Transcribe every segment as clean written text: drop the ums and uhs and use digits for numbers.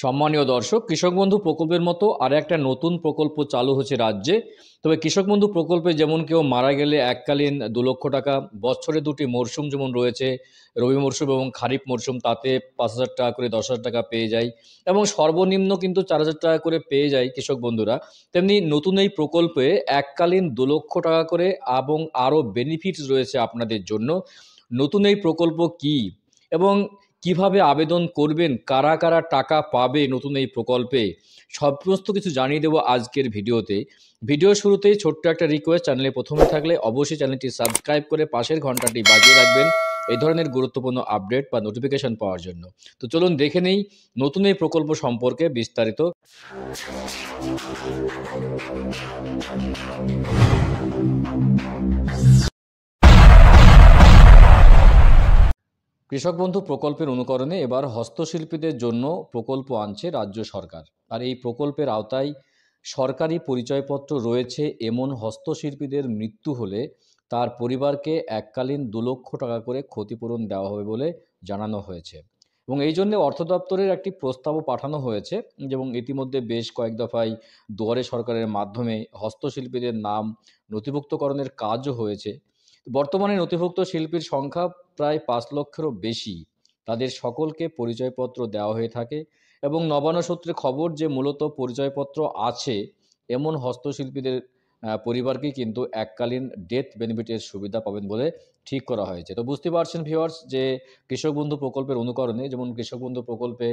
সম্মানীয় দর্শক, কৃষক বন্ধু প্রকল্পের মতো আর একটা নতুন প্রকল্প চালু হচ্ছে রাজ্যে। তবে কৃষক বন্ধু প্রকল্পে যেমন কেউ মারা গেলে এককালীন 2 লক্ষ টাকা, বছরে দুটি মরশুম যেমন রয়েছে, রবি মরশুম এবং খারিফ মরশুম, তাতে 5,000 টাকা করে 10,000 টাকা পেয়ে যায় এবং সর্বনিম্ন কিন্তু 4,000 টাকা করে পেয়ে যায় কৃষক বন্ধুরা। তেমনি নতুন এই প্রকল্পে এককালীন 2 লক্ষ টাকা করে এবং আরও বেনিফিটস রয়েছে আপনাদের জন্য। নতুন এই প্রকল্প কি এবং কিভাবে আবেদন করবেন, কারা কারা টাকা পাবে নতুন এই প্রকল্পে, সমস্ত কিছু জানিয়ে দেবো আজকের ভিডিওতে। ভিডিও শুরুতেই ছোট্ট একটা রিকোয়েস্ট, চ্যানেলে প্রথমে থাকলে অবশ্যই চ্যানেলটি সাবস্ক্রাইব করে পাশের ঘন্টাটি বাজিয়ে রাখবেন এই ধরনের গুরুত্বপূর্ণ আপডেট বা নোটিফিকেশন পাওয়ার জন্য। তো চলুন দেখে নেই নতুন এই প্রকল্প সম্পর্কে বিস্তারিত। কৃষক বন্ধু প্রকল্পের অনুকরণে এবার হস্তশিল্পীদের জন্য প্রকল্প আনছে রাজ্য সরকার। আর এই প্রকল্পের আওতায় সরকারি পরিচয়পত্র রয়েছে এমন হস্তশিল্পীদের মৃত্যু হলে তার পরিবারকে এককালীন 2 লক্ষ টাকা করে ক্ষতিপূরণ দেওয়া হবে বলে জানানো হয়েছে। এবং এই জন্য অর্থ দপ্তরের একটি প্রস্তাবও পাঠানো হয়েছে, এবং ইতিমধ্যে বেশ কয়েক দফায় দুয়ারে সরকারের মাধ্যমে হস্তশিল্পীদের নাম নথিভুক্তকরণের কাজও হয়েছে। বর্তমানে নথিভুক্ত শিল্পীর সংখ্যা প্রায় 5 লক্ষেরও বেশি। তাদের সকলকে পরিচয়পত্র দেওয়া হয়ে থাকে এবং নবান্ন সূত্রে খবর যে মূলত পরিচয়পত্র আছে এমন হস্তশিল্পীদের পরিবারকেই কিন্তু এককালীন ডেথ বেনিফিটের সুবিধা পাবেন বলে ঠিক করা হয়েছে। তো বুঝতে পারছেন ভিউয়ার্স যে কৃষক বন্ধু প্রকল্পের অনুকরণে যেমন কৃষক বন্ধু প্রকল্পে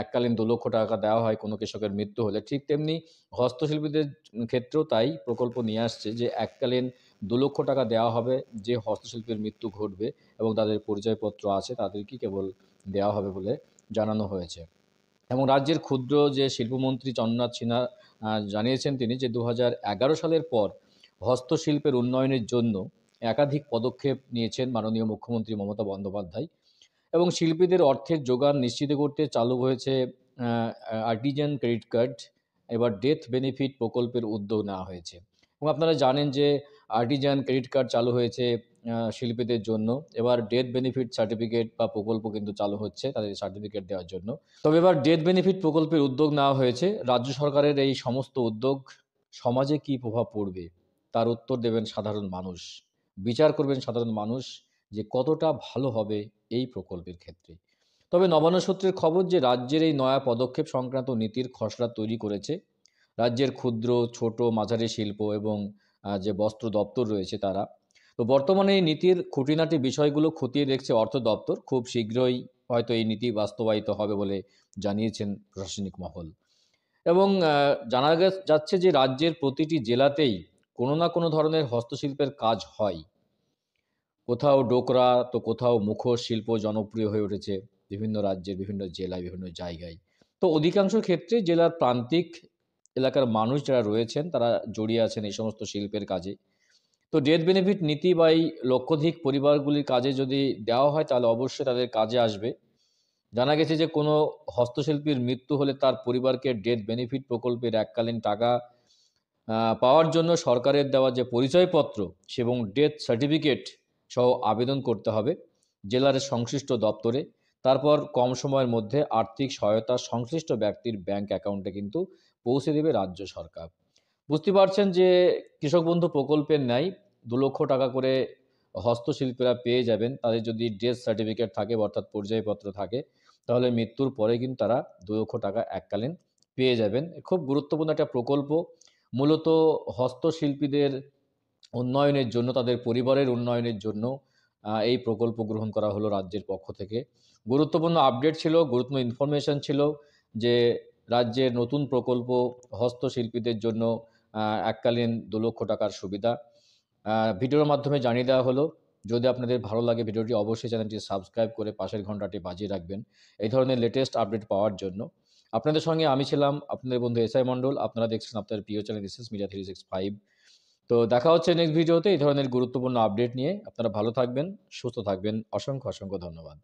এককালীন 2 লক্ষ টাকা দেওয়া হয় কোনো কৃষকের মৃত্যু হলে, ঠিক তেমনি হস্তশিল্পীদের ক্ষেত্রেও তাই প্রকল্প নিয়ে আসছে যে এককালীন 2 লক্ষ টাকা দেওয়া হবে যে হস্তশিল্পীর মৃত্যু ঘটবে এবং তাদের পরিচয়পত্র আছে তাদেরকে কেবল দেওয়া হবে বলে জানানো হয়েছে। এবং রাজ্যের ক্ষুদ্র যে শিল্পমন্ত্রী চন্দ্রনাথ সিনহা জানিয়েছেন তিনি যে 2011 সালের পর হস্তশিল্পের উন্নয়নের জন্য একাধিক পদক্ষেপ নিয়েছেন মাননীয় মুখ্যমন্ত্রী মমতা বন্দ্যোপাধ্যায়, এবং শিল্পীদের অর্থের যোগান নিশ্চিত করতে চালু হয়েছে আর্টিজান ক্রেডিট কার্ড। এবার ডেথ বেনিফিট প্রকল্পের উদ্যোগ নেওয়া হয়েছে এবং আপনারা জানেন যে আর্টিজান ক্রেডিট কার্ড চালু হয়েছে শিল্পীদের জন্য। এবার ডেথ বেনিফিট সার্টিফিকেট বা প্রকল্প কিন্তু চালু হচ্ছে তাদের সার্টিফিকেট দেওয়ার জন্য। তবে এবার ডেথ বেনিফিট প্রকল্পের উদ্যোগ নেওয়া হয়েছে। রাজ্য সরকারের এই সমস্ত উদ্যোগ সমাজে কী প্রভাব পড়বে তার উত্তর দেবেন সাধারণ মানুষ, বিচার করবেন সাধারণ মানুষ যে কতটা ভালো হবে এই প্রকল্পের ক্ষেত্রে। তবে নবান্ন সূত্রের খবর যে রাজ্যের এই নয়া পদক্ষেপ সংক্রান্ত নীতির খসড়া তৈরি করেছে রাজ্যের ক্ষুদ্র, ছোট, মাঝারি শিল্প এবং যে বস্ত্র দপ্তর রয়েছে তারা। তো বর্তমানে এই নীতির খুঁটিনাটি বিষয়গুলো খতিয়ে দেখছে অর্থ দপ্তর। খুব শীঘ্রই হয়তো এই নীতি বাস্তবায়িত হবে বলে জানিয়েছেন প্রশাসনিক মহল। এবং জানা যাচ্ছে যে রাজ্যের প্রতিটি জেলাতেই কোনো না কোনো ধরনের হস্তশিল্পের কাজ হয়। কোথাও ডোকরা তো কোথাও মুখোশ শিল্প জনপ্রিয় হয়ে উঠেছে বিভিন্ন রাজ্যের বিভিন্ন জেলায় বিভিন্ন জায়গায়। তো অধিকাংশ ক্ষেত্রে জেলার প্রান্তিক এলাকার মানুষ যারা রয়েছেন তারা জড়িয়ে আছেন এই সমস্ত শিল্পের কাজে। তো ডেথ বেনিফিট নীতি বা এই লক্ষাধিক পরিবারগুলির কাজে যদি দেওয়া হয় তাহলে অবশ্যই তাদের কাজে আসবে। জানা গেছে যে কোনো হস্তশিল্পীর মৃত্যু হলে তার পরিবারকে ডেথ বেনিফিট প্রকল্পের এককালীন টাকা পাওয়ার জন্য সরকারের দেওয়া যে পরিচয়পত্র এবং ডেথ সার্টিফিকেট সহ আবেদন করতে হবে জেলার সংশ্লিষ্ট দপ্তরে। তারপর কম সময়ের মধ্যে আর্থিক সহায়তা সংশ্লিষ্ট ব্যক্তির ব্যাংক অ্যাকাউন্টে কিন্তু পৌঁছে দেবে রাজ্য সরকার। বুঝতে পারছেন যে কৃষক বন্ধু প্রকল্পের ন্যায় 2 লক্ষ টাকা করে হস্তশিল্পীরা পেয়ে যাবেন তাদের যদি ডেথ সার্টিফিকেট থাকে অর্থাৎ পরিচয়পত্র থাকে, তাহলে মৃত্যুর পরে কিন্তু তারা 2 লক্ষ টাকা এককালীন পেয়ে যাবেন। খুব গুরুত্বপূর্ণ একটা প্রকল্প। মূলত হস্তশিল্পীদের উন্নয়নের জন্য, তাদের পরিবারের উন্নয়নের জন্য এই প্রকল্প গ্রহণ করা হলো রাজ্যের পক্ষ থেকে। গুরুত্বপূর্ণ আপডেট ছিল, গুরুত্বপূর্ণ ইনফরমেশন ছিল যে রাজ্যের নতুন প্রকল্প হস্তশিল্পীদের জন্য এককালীন 2 লক্ষ টাকার সুবিধা ভিডিওর মাধ্যমে জানিয়ে দেওয়া হলো। যদি আপনাদের ভালো লাগে ভিডিওটি অবশ্যই চ্যানেলটি সাবস্ক্রাইব করে পাশের ঘন্টাটি বাজিয়ে রাখবেন এই ধরনের লেটেস্ট আপডেট পাওয়ার জন্য। আপনাদের সঙ্গে আমি ছিলাম আপনাদের বন্ধু এসআই মণ্ডল। আপনারা দেখছেন আপনাদের প্রিয় চ্যানেল দিস ইজ মিডিয়া 365। তো দেখা হচ্ছে নেক্সট ভিডিওতে এই ধরনের গুরুত্বপূর্ণ আপডেট নিয়ে। আপনারা ভালো থাকবেন, সুস্থ থাকবেন। অসংখ্য অসংখ্য ধন্যবাদ।